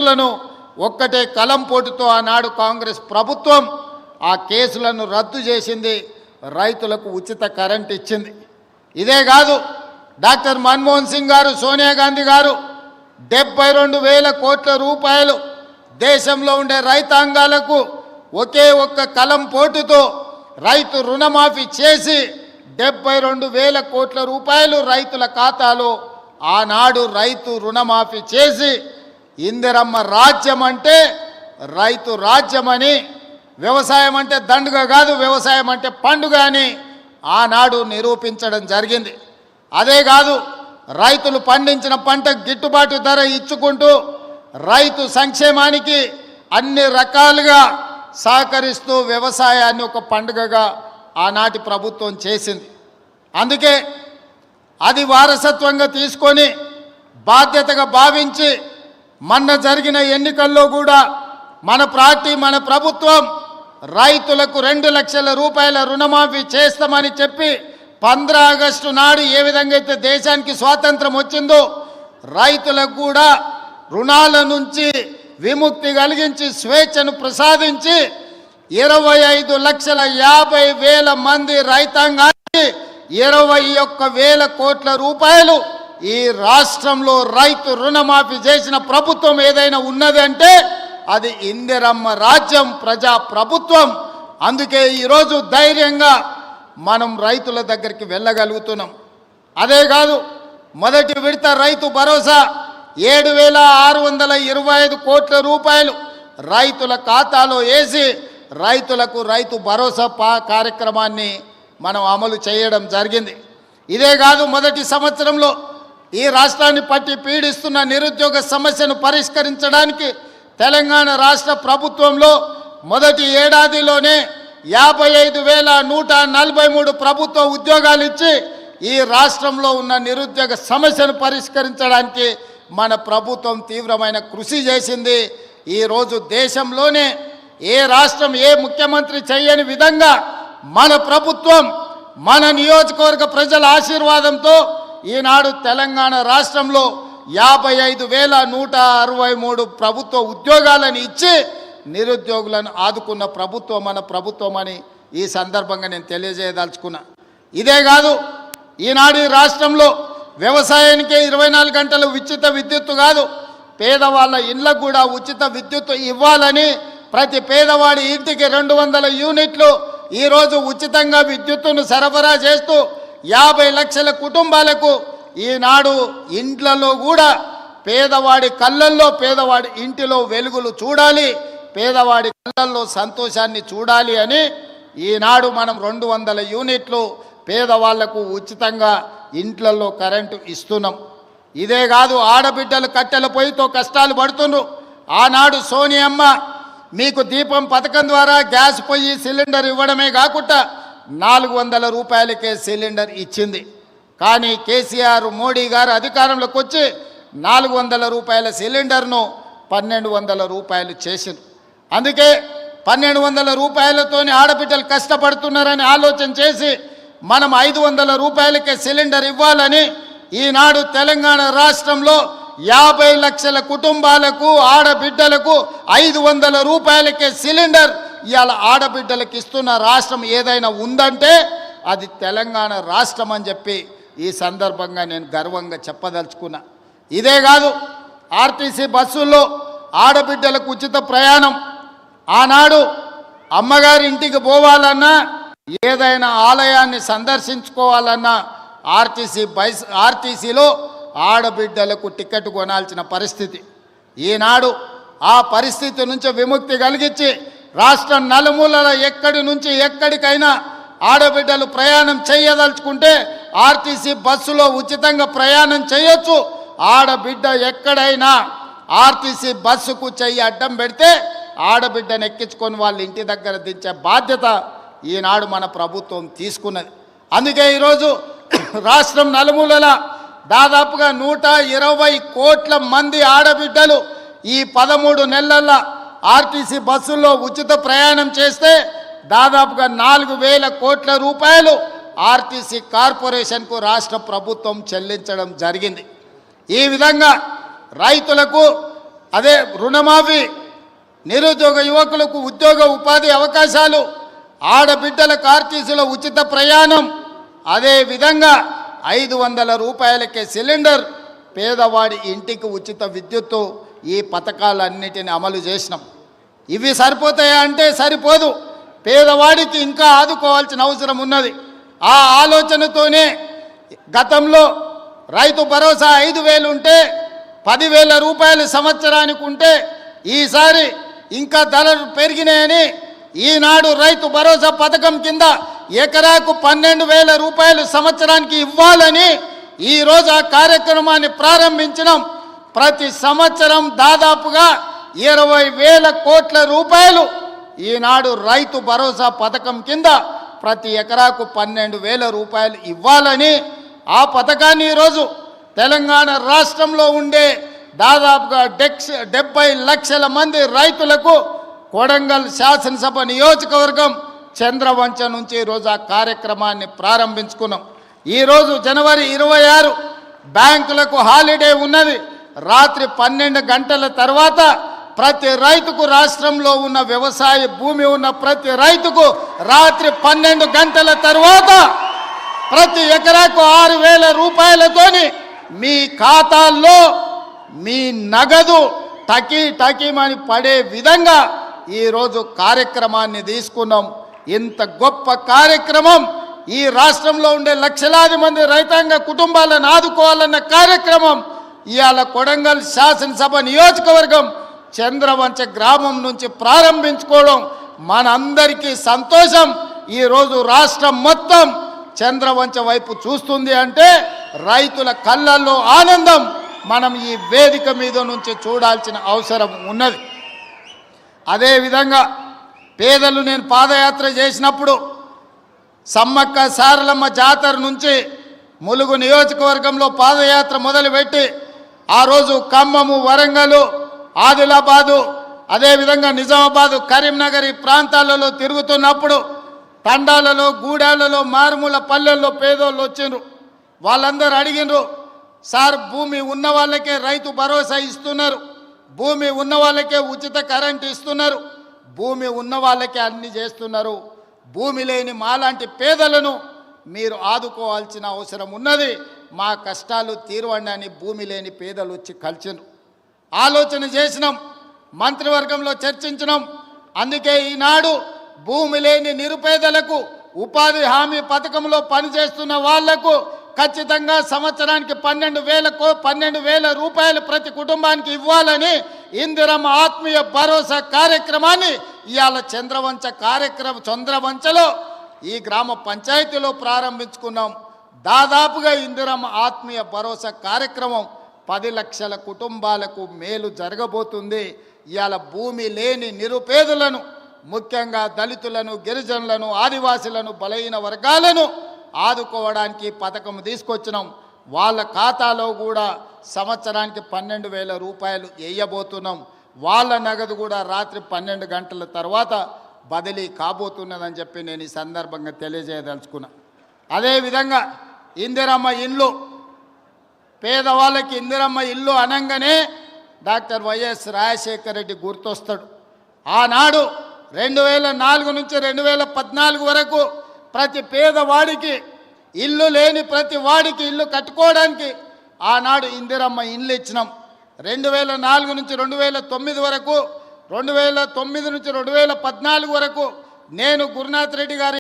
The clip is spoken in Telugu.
కేసులను ఒక్కటే కలం పోటుతో ఆనాడు కాంగ్రెస్ ప్రభుత్వం ఆ కేసులను రద్దు చేసింది. రైతులకు ఉచిత కరెంట్ ఇచ్చింది. ఇదే కాదు, డాక్టర్ మన్మోహన్ సింగ్ గారు, సోనియా గాంధీ గారు 72,000 కోట్ల రూపాయలు దేశంలో ఉండే రైతాంగాలకు ఒకే ఒక్క కలం పోటుతో రైతు రుణమాఫీ చేసి 72,000 కోట్ల రూపాయలు రైతుల ఖాతాలో ఆనాడు రైతు రుణమాఫీ చేసి ఇందిరమ్మ రాజ్యం అంటే రైతు రాజ్యమని, వ్యవసాయం అంటే దండుగ కాదు, వ్యవసాయం అంటే పండుగ అని ఆనాడు నిరూపించడం జరిగింది. అదే కాదు, రైతులు పండించిన పంటకు గిట్టుబాటు ధర ఇచ్చుకుంటూ రైతు సంక్షేమానికి అన్ని రకాలుగా సహకరిస్తూ వ్యవసాయాన్ని ఒక పండుగగా ఆనాటి ప్రభుత్వం చేసింది. అందుకే అది వారసత్వంగా తీసుకొని బాధ్యతగా భావించి మొన్న జరిగిన ఎన్నికల్లో కూడా మన పార్టీ, మన ప్రభుత్వం రైతులకు 2 లక్షల రూపాయల రుణమాఫీ చేస్తామని చెప్పి 15 ఆగస్టు నాడు ఏ విధంగా అయితే దేశానికి స్వాతంత్రం వచ్చిందో రైతులకు కూడా రుణాల నుంచి విముక్తి కలిగించి స్వేచ్ఛను ప్రసాదించి 25,50,000 మంది రైతాంగానికి 21,000 కోట్ల రూపాయలు ఈ రాష్ట్రంలో రైతు రుణమాఫీ చేసిన ప్రభుత్వం ఏదైనా ఉన్నది అంటే అది ఇందిరమ్మ రాజ్యం, ప్రజా ప్రభుత్వం. అందుకే ఈరోజు ధైర్యంగా మనం రైతుల దగ్గరికి వెళ్ళగలుగుతున్నాం. అదే కాదు, మొదటి విడత రైతు భరోసా 7,625 కోట్ల రూపాయలు రైతుల ఖాతాలో వేసి రైతులకు రైతు భరోసా కార్యక్రమాన్ని మనం అమలు చేయడం జరిగింది. ఇదే కాదు, మొదటి సంవత్సరంలో ఈ రాష్ట్రాన్ని పట్టి పీడిస్తున్న నిరుద్యోగ సమస్యను పరిష్కరించడానికి తెలంగాణ రాష్ట్ర ప్రభుత్వంలో మొదటి ఏడాదిలోనే 55,143 ప్రభుత్వ ఉద్యోగాలు ఇచ్చి ఈ రాష్ట్రంలో ఉన్న నిరుద్యోగ సమస్యను పరిష్కరించడానికి మన ప్రభుత్వం తీవ్రమైన కృషి చేసింది. ఈరోజు దేశంలోనే ఏ రాష్ట్రం, ఏ ముఖ్యమంత్రి చేయని విధంగా మన ప్రభుత్వం, మన నియోజకవర్గ ప్రజల ఆశీర్వాదంతో ఈనాడు తెలంగాణ రాష్ట్రంలో 55,163 ప్రభుత్వ ఉద్యోగాలను ఇచ్చి నిరుద్యోగులను ఆదుకున్న ప్రభుత్వం మన ప్రభుత్వం అని ఈ సందర్భంగా నేను తెలియజేయదలుచుకున్నా. ఇదే కాదు, ఈనాడు ఈ రాష్ట్రంలో వ్యవసాయానికే 24 గంటలు ఉచిత విద్యుత్తు కాదు, పేదవాళ్ళ ఇళ్లకు కూడా ఉచిత విద్యుత్తు ఇవ్వాలని ప్రతి పేదవాడి ఇంటికి 200 యూనిట్లు ఈరోజు ఉచితంగా విద్యుత్తును సరఫరా చేస్తూ 50 లక్షల కుటుంబాలకు ఈనాడు ఇండ్లలో కూడా పేదవాడి కళ్ళల్లో, పేదవాడి ఇంటిలో వెలుగులు చూడాలి, పేదవాడి కళ్ళల్లో సంతోషాన్ని చూడాలి అని ఈనాడు మనం 200 యూనిట్లు పేదవాళ్లకు ఉచితంగా ఇంట్లలో కరెంటు ఇస్తున్నాం. ఇదే కాదు, ఆడబిడ్డలు కట్టెల పొయ్యితో కష్టాలు పడుతున్నారు. ఆనాడు సోనియమ్మ మీకు దీపం పథకం ద్వారా గ్యాస్ పొయ్యి సిలిండర్ ఇవ్వడమే కాకుండా 400 రూపాయలకే సిలిండర్ ఇచ్చింది. కానీ కేసీఆర్, మోడీ గారు అధికారంలోకి వచ్చి 400 రూపాయల సిలిండర్ను 1,200 రూపాయలు చేసింది. అందుకే 1,200 రూపాయలతోనే ఆడబిడ్డలు కష్టపడుతున్నారని ఆలోచన చేసి మనం 500 రూపాయలకే సిలిండర్ ఇవ్వాలని ఈనాడు తెలంగాణ రాష్ట్రంలో 50 లక్షల కుటుంబాలకు, ఆడబిడ్డలకు 500 రూపాయలకే సిలిండర్ ఇవాళ ఆడబిడ్డలకు ఇస్తున్న రాష్ట్రం ఏదైనా ఉందంటే అది తెలంగాణ రాష్ట్రం అని చెప్పి ఈ సందర్భంగా నేను గర్వంగా చెప్పదలుచుకున్నా. ఇదే కాదు, ఆర్టీసీ బస్సుల్లో ఆడబిడ్డలకు ఉచిత ప్రయాణం. ఆనాడు అమ్మగారి ఇంటికి పోవాలన్నా, ఏదైనా ఆలయాన్ని సందర్శించుకోవాలన్నా ఆర్టీసీలో ఆడబిడ్డలకు టికెట్ కొనాల్సిన పరిస్థితి. ఈనాడు ఆ పరిస్థితి నుంచి విముక్తి కలిగించి రాష్ట్రం నలుమూలల ఎక్కడి నుంచి ఎక్కడికైనా ఆడబిడ్డలు ప్రయాణం చేయదలుచుకుంటే ఆర్టీసీ బస్సులో ఉచితంగా ప్రయాణం చేయొచ్చు. ఆడబిడ్డ ఎక్కడైనా ఆర్టీసీ బస్సుకు చెయ్యి అడ్డం పెడితే ఆడబిడ్డను ఎక్కించుకొని వాళ్ళ ఇంటి దగ్గర దించే బాధ్యత ఈనాడు మన ప్రభుత్వం తీసుకున్నది. అందుకే ఈరోజు రాష్ట్రం నలుమూలల దాదాపుగా 120 కోట్ల మంది ఆడబిడ్డలు ఈ 13 నెలల ఆర్టీసీ బస్సుల్లో ఉచిత ప్రయాణం చేస్తే దాదాపుగా 4,000 కోట్ల రూపాయలు ఆర్టీసీ కార్పొరేషన్కు రాష్ట్ర ప్రభుత్వం చెల్లించడం జరిగింది. ఈ విధంగా రైతులకు అదే రుణమాఫీ, నిరుద్యోగ యువకులకు ఉద్యోగ ఉపాధి అవకాశాలు, ఆడబిడ్డలకు ఆర్టీసీలో ఉచిత ప్రయాణం, అదేవిధంగా 500 రూపాయలకే సిలిండర్, పేదవాడి ఇంటికి ఉచిత విద్యుత్తు, ఈ పథకాలన్నిటిని అమలు చేసినాం. ఇవి సరిపోతాయా అంటే సరిపోదు, పేదవాడికి ఇంకా ఆదుకోవాల్సిన అవసరం ఉన్నది. ఆ ఆలోచనతోనే గతంలో రైతు భరోసా 5,000 ఉంటే 10,000 రూపాయలు సంవత్సరానికి ఉంటే ఈసారి ఇంకా ధరలు పెరిగినాయని ఈనాడు రైతు భరోసా పథకం కింద ఎకరాకు 12,000 రూపాయలు సంవత్సరానికి ఇవ్వాలని ఈరోజు ఆ కార్యక్రమాన్ని ప్రారంభించినాం. ప్రతి సంవత్సరం దాదాపుగా 20,000 కోట్ల రూపాయలు ఈనాడు రైతు భరోసా పథకం కింద ప్రతి ఎకరాకు 12,000 రూపాయలు ఇవ్వాలని ఆ పథకాన్ని ఈరోజు తెలంగాణ రాష్ట్రంలో ఉండే దాదాపుగా 70 లక్షల మంది రైతులకు కొడంగల్ శాసనసభ నియోజకవర్గం చంద్రవంచ నుంచి ఈరోజు ఆ కార్యక్రమాన్ని ప్రారంభించుకున్నాం. ఈరోజు జనవరి 26 బ్యాంకులకు హాలిడే ఉన్నది. రాత్రి 12 గంటల తర్వాత ప్రతి రైతుకు, రాష్ట్రంలో ఉన్న వ్యవసాయ భూమి ఉన్న ప్రతి రైతుకు రాత్రి 12 గంటల తర్వాత ప్రతి ఎకరాకు 6,000 రూపాయలతోని మీ ఖాతాల్లో మీ నగదు టకీమని పడే విధంగా ఈరోజు కార్యక్రమాన్ని తీసుకున్నాం. ఇంత గొప్ప కార్యక్రమం, ఈ రాష్ట్రంలో ఉండే లక్షలాది మంది రైతాంగ కుటుంబాలను ఆదుకోవాలన్న కార్యక్రమం ఇవాళ కొడంగల్ శాసనసభ నియోజకవర్గం చంద్రవంచ గ్రామం నుంచి ప్రారంభించుకోవడం మనందరికీ సంతోషం. ఈరోజు రాష్ట్రం మొత్తం చంద్రవంచ వైపు చూస్తుంది అంటే రైతుల కళ్ళల్లో ఆనందం మనం ఈ వేదిక మీద నుంచి చూడాల్సిన అవసరం ఉన్నది. అదేవిధంగా పేదలు, నేను పాదయాత్ర చేసినప్పుడు సమ్మక్క సారలమ్మ జాతర నుంచి ములుగు నియోజకవర్గంలో పాదయాత్ర మొదలుపెట్టి ఆ రోజు ఖమ్మము, వరంగల్, ఆదిలాబాదు, అదేవిధంగా నిజామాబాదు, కరీంనగర్ ఈ ప్రాంతాలలో తిరుగుతున్నప్పుడు తండాలలో, గూడాలలో, మారుమూల పల్లెల్లో పేదోళ్ళు వచ్చిండ్రు. వాళ్ళందరూ అడిగినరు, సార్ భూమి ఉన్న వాళ్ళకే రైతు భరోసా ఇస్తున్నారు, భూమి ఉన్న వాళ్ళకే ఉచిత కరెంటు ఇస్తున్నారు, భూమి ఉన్న వాళ్ళకే అన్ని చేస్తున్నారు, భూమి లేని మాలాంటి పేదలను మీరు ఆదుకోవాల్సిన అవసరం ఉన్నది, మా కష్టాలు తీరవండి అని భూమి లేని పేదలు వచ్చి కలిసినారు. ఆలోచన చేసినాం, మంత్రివర్గంలో చర్చించినాం. అందుకే ఈనాడు భూమి లేని నిరుపేదలకు ఉపాధి హామీ పథకంలో పనిచేస్తున్న వాళ్లకు ఖచ్చితంగా సంవత్సరానికి 12,000 రూపాయలు ప్రతి కుటుంబానికి ఇవ్వాలని ఇందిరమ్మ ఆత్మీయ భరోసా కార్యక్రమాన్ని ఇవాళ చంద్రవంచలో ఈ గ్రామ పంచాయతీలో ప్రారంభించుకున్నాం. దాదాపుగా ఇందిరమ్మ ఆత్మీయ భరోసా కార్యక్రమం 10 లక్షల కుటుంబాలకు మేలు జరగబోతుంది. ఇవాళ భూమి లేని నిరుపేదలను, ముఖ్యంగా దళితులను, గిరిజనులను, ఆదివాసులను, బలహీన వర్గాలను ఆదుకోవడానికి పథకం తీసుకొచ్చినాం. వాళ్ళ ఖాతాలో కూడా సంవత్సరానికి 12,000 రూపాయలు వేయబోతున్నాం. వాళ్ళ నగదు కూడా రాత్రి 12 గంటల తర్వాత బదిలీ కాబోతున్నదని చెప్పి నేను ఈ సందర్భంగా తెలియజేయదలుచుకున్నా. అదేవిధంగా ఇందిరమ్మ ఇల్లు, పేదవాళ్ళకి ఇందిరమ్మ ఇల్లు అనగానే డాక్టర్ వైఎస్ రాజశేఖర రెడ్డి గుర్తొస్తాడు. ఆనాడు 2004 నుంచి 2014 వరకు ప్రతి పేదవాడికి, ఇల్లు లేని ప్రతి వాడికి ఇల్లు కట్టుకోవడానికి ఆనాడు ఇందిరమ్మ ఇల్లు ఇచ్చినాం. 2004 నుంచి 2009 వరకు, 2009 నుంచి 2014 వరకు నేను గురునాథ్ రెడ్డి గారి